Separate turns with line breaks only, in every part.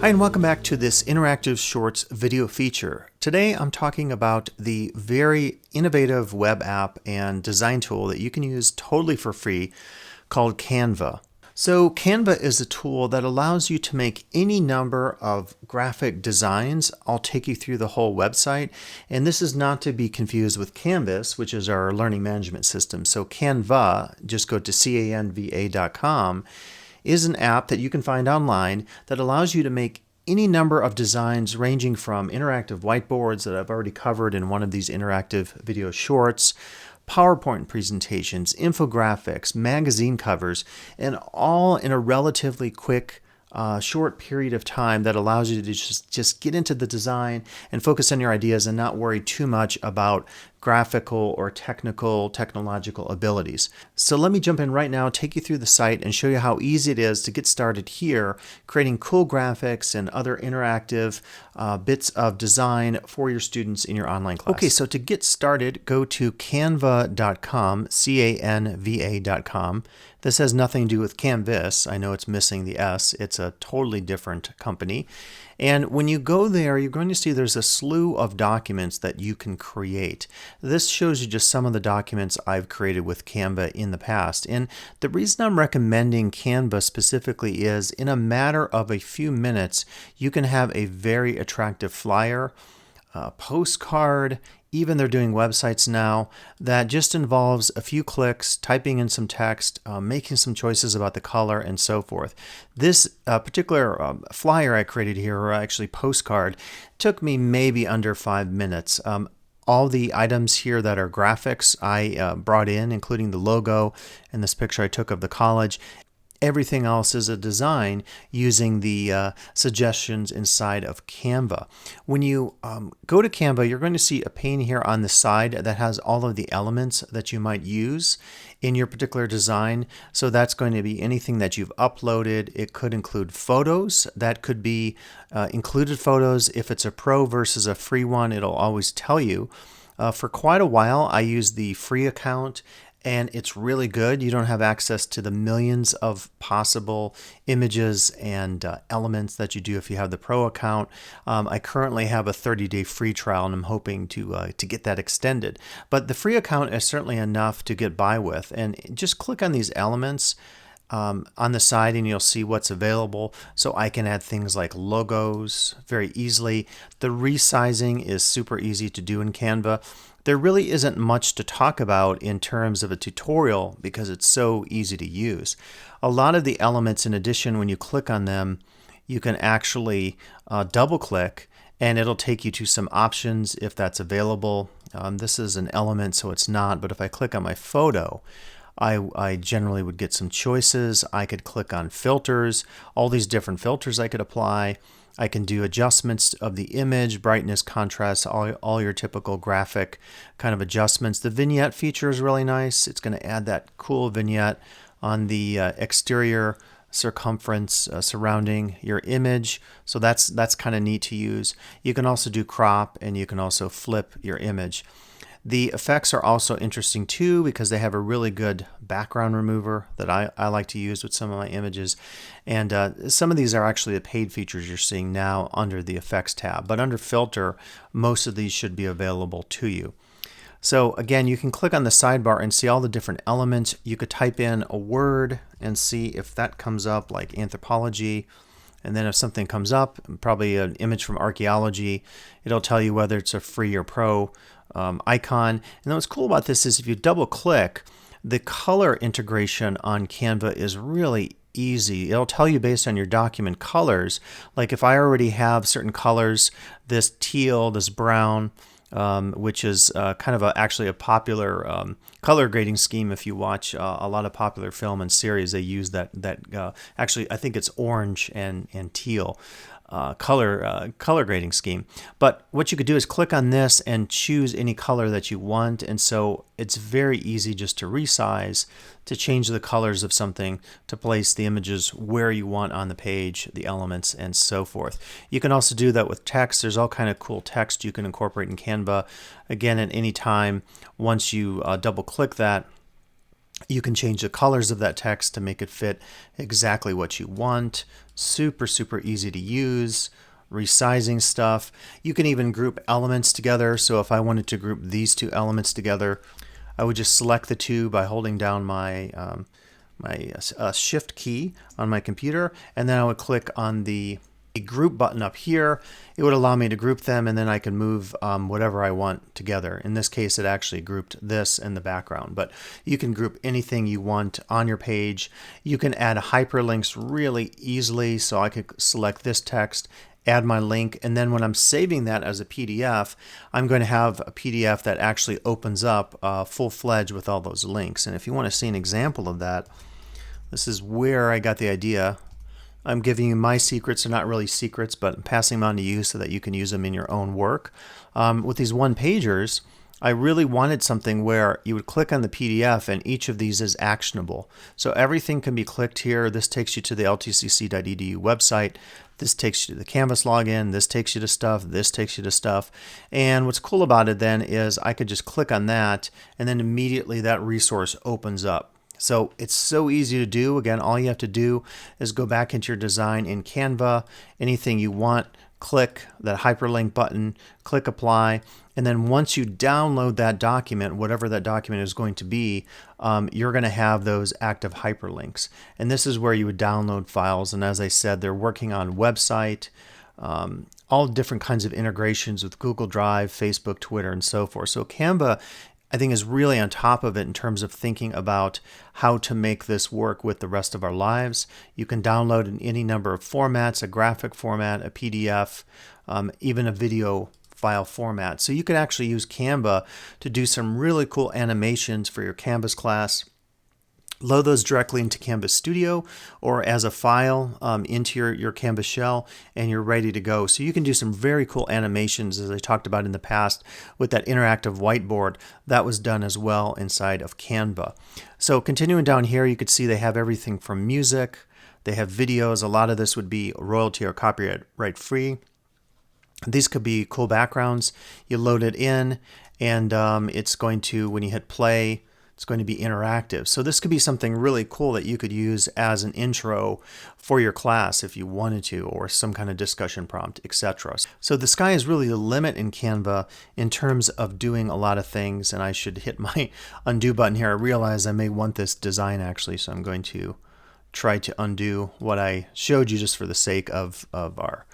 Hi, and welcome back to this interactive shorts video feature. Today I'm talking about the very innovative web app and design tool that you can use totally for free called Canva. So Canva is a tool that allows you to make any number of graphic designs. I'll take you through the whole website, and this is not to be confused with Canvas, which is our learning management system. So Canva, just go to canva.com, is an app that you can find online that allows you to make any number of designs ranging from interactive whiteboards that I've already covered in one of these interactive video shorts, PowerPoint presentations, infographics, magazine covers, and all in a relatively quick short period of time that allows you to just get into the design and focus on your ideas and not worry too much about graphical or technological abilities. So let me jump in right now, take you through the site, and show you how easy it is to get started here, creating cool graphics and other interactive bits of design for your students in your online class. Okay, so to get started, go to canva.com, canva.com. This has nothing to do with Canvas. I know it's missing the S. It's a totally different company. And when you go there, you're going to see there's a slew of documents that you can create. This shows you just some of the documents I've created with Canva in the past. And the reason I'm recommending Canva specifically is in a matter of a few minutes, you can have a very attractive flyer, postcard, even they're doing websites now that just involves a few clicks, typing in some text, making some choices about the color, and so forth. This particular flyer I created here, or actually postcard, took me maybe under 5 minutes. All the items here that are graphics I brought in, including the logo and this picture I took of the college. Everything else is a design using the suggestions inside of Canva. When you go to Canva, you're going to see a pane here on the side that has all of the elements that you might use in your particular design. So that's going to be anything that you've uploaded. It could include photos. That could be included photos. If it's a pro versus a free one, it'll always tell you. For quite a while, I used the free account, and it's really good. You don't have access to the millions of possible images and elements that you do if you have the pro account. I currently have a 30-day free trial, and I'm hoping to get that extended. But the free account is certainly enough to get by with. And just click on these elements on the side and you'll see what's available. So I can add things like logos very easily. The resizing is super easy to do in Canva. There really isn't much to talk about in terms of a tutorial because it's so easy to use. A lot of the elements, in addition, when you click on them, you can actually double click and it'll take you to some options if that's available. This is an element, so it's not, but if I click on my photo, I generally would get some choices. I could click on filters, all these different filters I could apply. I can do adjustments of the image, brightness, contrast, all your typical graphic kind of adjustments. The vignette feature is really nice. It's going to add that cool vignette on the exterior circumference surrounding your image. So that's kind of neat to use. You can also do crop, and you can also flip your image. The effects are also interesting too because they have a really good background remover that I like to use with some of my images. And some of these are actually the paid features you're seeing now under the effects tab. But under filter, most of these should be available to you. So again, you can click on the sidebar and see all the different elements. You could type in a word and see if that comes up, like anthropology. And then if something comes up, probably an image from archaeology, it'll tell you whether it's a free or pro icon. And then what's cool about this is if you double click, the color integration on Canva is really easy. It'll tell you based on your document colors. Like if I already have certain colors, this teal, this brown, which is kind of actually a popular color grading scheme. If you watch a lot of popular film and series, they use that actually I think it's orange and teal color grading scheme. But what you could do is click on this and choose any color that you want, and so it's very easy just to resize, to change the colors of something, to place the images where you want on the page, the elements, and so forth. You can also do that with text. There's all kind of cool text you can incorporate in Canva. Again, at any time, once you double click that, You can change the colors of that text to make it fit exactly what you want. Super, super easy to use. Resizing stuff. You can even group elements together. So if I wanted to group these two elements together, I would just select the two by holding down my shift key on my computer, and then I would click on the group button up here. It would allow me to group them, and then I can move whatever I want together. In this case, it actually grouped this and the background, but you can group anything you want on your page. You can add hyperlinks really easily, so I could select this text, add my link, and then when I'm saving that as a PDF, I'm going to have a PDF that actually opens up full-fledged with all those links. And if you want to see an example of that, this is where I got the idea. I'm giving you my secrets. They're not really secrets, but I'm passing them on to you so that you can use them in your own work. With these one-pagers, I really wanted something where you would click on the PDF and each of these is actionable. So everything can be clicked here. This takes you to the ltcc.edu website. This takes you to the Canvas login. This takes you to stuff. This takes you to stuff. And what's cool about it then is I could just click on that and then immediately that resource opens up. So it's so easy to do. Again, all you have to do is go back into your design in Canva, anything you want, click that hyperlink button, click apply, and then once you download that document, whatever that document is going to be, you're going to have those active hyperlinks. And this is where you would download files. And as I said, they're working on website, all different kinds of integrations with Google Drive, Facebook, Twitter, and so forth. So Canva, I think, is really on top of it in terms of thinking about how to make this work with the rest of our lives. You can download in any number of formats, a graphic format, a PDF, even a video file format. So you could actually use Canva to do some really cool animations for your Canvas class. Load those directly into Canvas Studio or as a file into your Canvas shell, and you're ready to go. So you can do some very cool animations, as I talked about in the past with that interactive whiteboard. That was done as well inside of Canva. So continuing down here, you could see they have everything from music. They have videos. A lot of this would be royalty or copyright free. These could be cool backgrounds. You load it in, and it's going to, when you hit play, it's going to be interactive. So this could be something really cool that you could use as an intro for your class if you wanted to, or some kind of discussion prompt, etc. So the sky is really the limit in Canva in terms of doing a lot of things. And I should hit my undo button here. I realize I may want this design actually, so I'm going to try to undo what I showed you just for the sake of our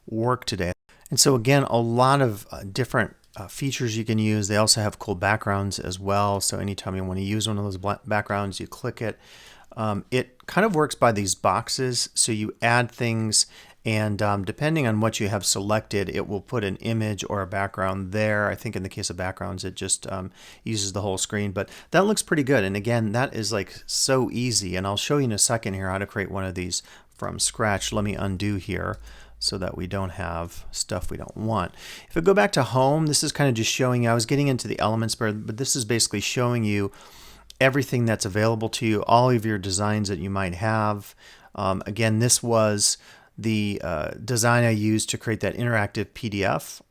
work today. And so again, a lot of different features you can use. They also have cool backgrounds as well. So anytime you want to use one of those backgrounds, you click it. It kind of works by these boxes. So you add things, and depending on what you have selected, it will put an image or a background there. I think in the case of backgrounds, it just uses the whole screen, but that looks pretty good. And again, that is like so easy. And I'll show you in a second here how to create one of these from scratch. Let me undo here so that we don't have stuff we don't want. If I go back to home, this is kind of just showing you, I was getting into the elements, but this is basically showing you everything that's available to you, all of your designs that you might have. Again, this was the design I used to create that interactive PDF.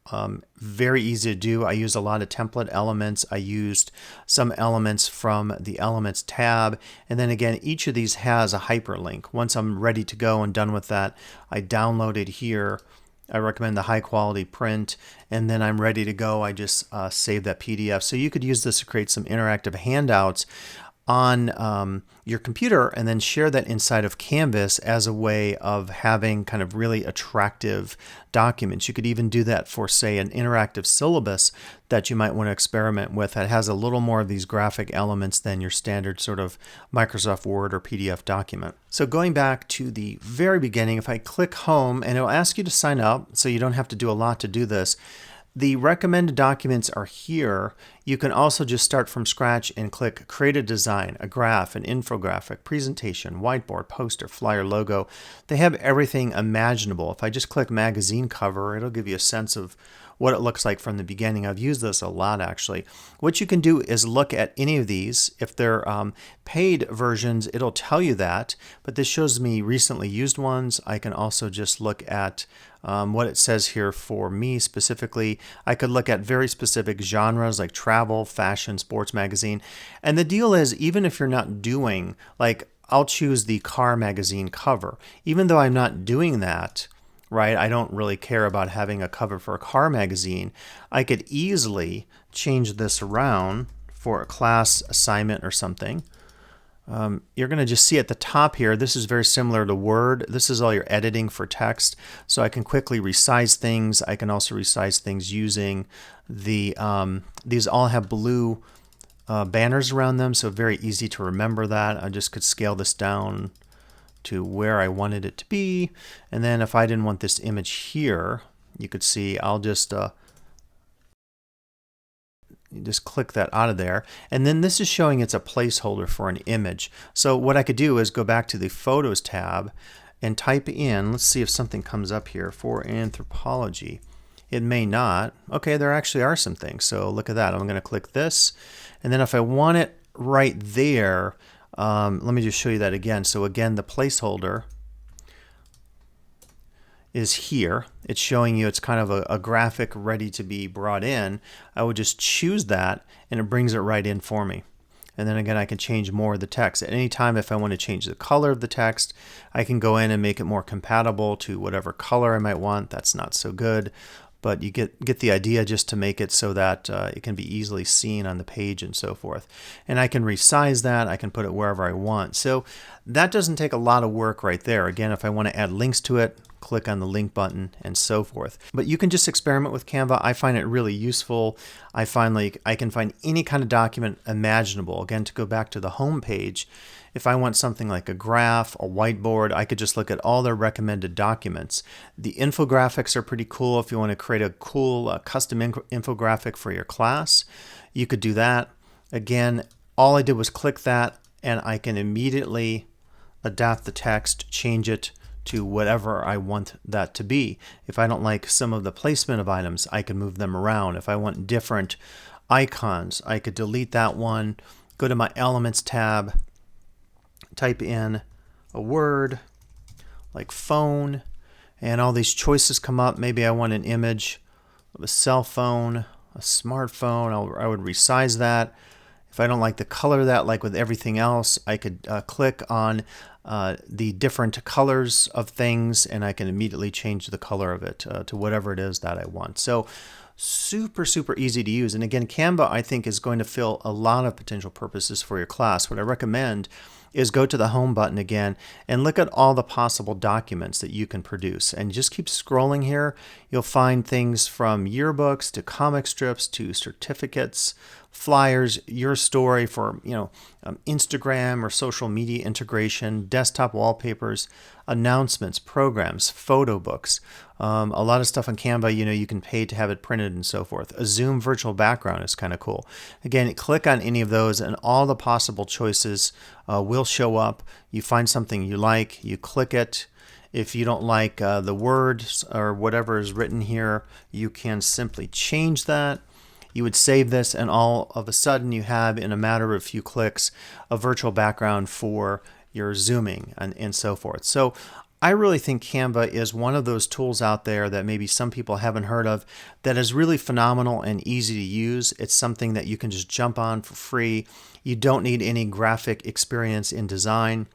Very easy to do. I used a lot of template elements. I used some elements from the Elements tab. And then again, each of these has a hyperlink. Once I'm ready to go and done with that, I download it here. I recommend the high quality print, and then I'm ready to go. I just save that PDF. So you could use this to create some interactive handouts on your computer and then share that inside of Canvas as a way of having kind of really attractive documents. You could even do that for, say, an interactive syllabus that you might want to experiment with that has a little more of these graphic elements than your standard sort of Microsoft Word or PDF document. So going back to the very beginning, if I click home, and it'll ask you to sign up, so you don't have to do a lot to do this. The recommended documents are here. You can also just start from scratch and click Create a Design, a graph, an infographic, presentation, whiteboard, poster, flyer, logo. They have everything imaginable. If I just click Magazine Cover, it'll give you a sense of what it looks like from the beginning. I've used this a lot actually. What you can do is look at any of these. If they're paid versions, it'll tell you that, but this shows me recently used ones. I can also just look at what it says here for me specifically. I could look at very specific genres like travel, fashion, sports magazine. And the deal is, even if you're not doing, like, I'll choose the car magazine cover. Even though I'm not doing that, right, I don't really care about having a cover for a car magazine, I could easily change this around for a class assignment or something. You're going to just see at the top here, this is very similar to Word. This is all your editing for text. So I can quickly resize things. I can also resize things using the, these all have blue banners around them, so very easy to remember that. I just could scale this down to where I wanted it to be. And then if I didn't want this image here, you could see I'll just click that out of there. And then this is showing it's a placeholder for an image. So what I could do is go back to the Photos tab and type in, let's see if something comes up here for anthropology. It may not. Okay, there actually are some things. So look at that. I'm going to click this. And then if I want it right there, let me just show you that again. So again, the placeholder is here. It's showing you it's kind of a graphic ready to be brought in. I would just choose that and it brings it right in for me. And then again, I can change more of the text. At any time, if I want to change the color of the text, I can go in and make it more compatible to whatever color I might want. That's not so good, but you get the idea, just to make it so that it can be easily seen on the page and so forth. And I can resize that. I can put it wherever I want. So that doesn't take a lot of work right there. Again, if I want to add links to it, click on the link button and so forth. But you can just experiment with Canva. I find it really useful. I find like I can find any kind of document imaginable. Again, to go back to the home page, if I want something like a graph, a whiteboard, I could just look at all their recommended documents. The infographics are pretty cool. If you want to create a cool custom infographic for your class, you could do that. Again, all I did was click that and I can immediately adapt the text, change it to whatever I want that to be. If I don't like some of the placement of items, I can move them around. If I want different icons, I could delete that one, go to my Elements tab, type in a word like phone, and all these choices come up. Maybe I want an image of a cell phone, a smartphone. I would resize that. If I don't like the color of that, like with everything else, I could click on the different colors of things and I can immediately change the color of it to whatever it is that I want. So super, super easy to use. And again, Canva, I think, is going to fill a lot of potential purposes for your class. What I recommend is go to the home button again and look at all the possible documents that you can produce. And just keep scrolling here. You'll find things from yearbooks to comic strips to certificates, flyers, your story for Instagram or social media integration, desktop wallpapers, announcements, programs, photo books, a lot of stuff on Canva. You can pay to have it printed and so forth. A Zoom virtual background is kind of cool. Again, click on any of those and all the possible choices will show up. You find something you like, you click it. If you don't like the words or whatever is written here, you can simply change that. You would save this and all of a sudden you have, in a matter of a few clicks, a virtual background for your Zooming and so forth. So I really think Canva is one of those tools out there that maybe some people haven't heard of that is really phenomenal and easy to use. It's something that you can just jump on for free. You don't need any graphic experience in design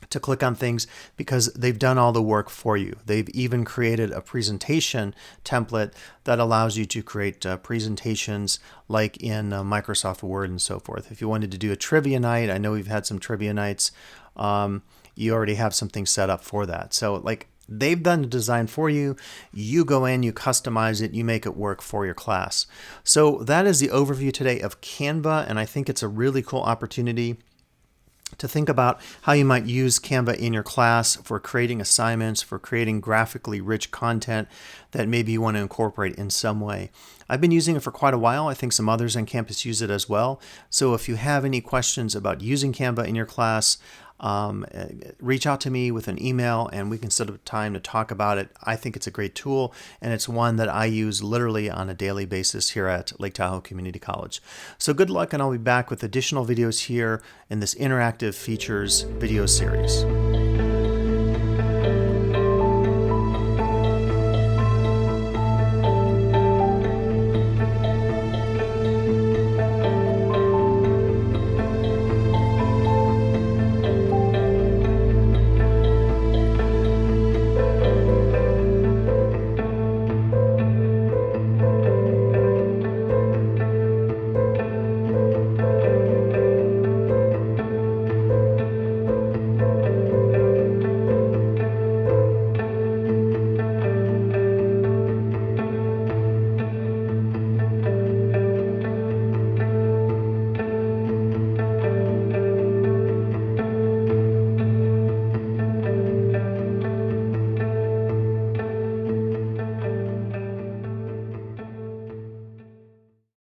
to click on things because they've done all the work for you. They've even created a presentation template that allows you to create presentations like in Microsoft Word and so forth. If you wanted to do a trivia night, I know we've had some trivia nights, you already have something set up for that. So like, they've done the design for you. You go in, you customize it, you make it work for your class. So that is the overview today of Canva, and I think it's a really cool opportunity to think about how you might use Canva in your class for creating assignments, for creating graphically rich content that maybe you want to incorporate in some way. I've been using it for quite a while. I think some others on campus use it as well. So if you have any questions about using Canva in your class, reach out to me with an email and we can set up a time to talk about it. I think it's a great tool, and it's one that I use literally on a daily basis here at Lake Tahoe Community College. So good luck, and I'll be back with additional videos here in this interactive features video series.